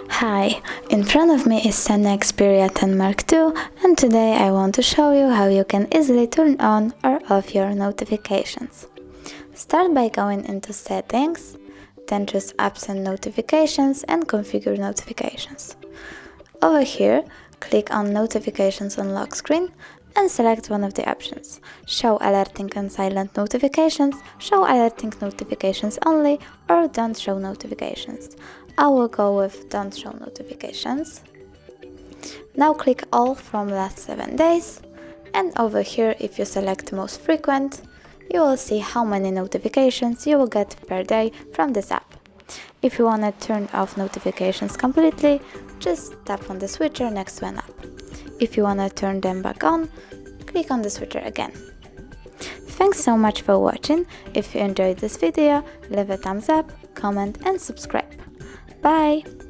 Hi, in front of me is SONY Xperia 10 Mark II, and today I want to show you how you can easily turn on or off your notifications. Start by going into Settings, then choose Apps and Notifications and Configure Notifications. Over here, click on Notifications on lock screen and select one of the options: Show alerting and silent notifications, Show alerting notifications only, or Don't show notifications. I will go with Don't show notifications. Now click All from last 7 days, and over here, if you select Most frequent, you will see how many notifications you will get per day from this app. If you want to turn off notifications completely, just tap on the switcher next to an app. If you want to turn them back on, click on the switcher again. Thanks so much for watching. If you enjoyed this video, leave a thumbs up, comment and subscribe. Bye!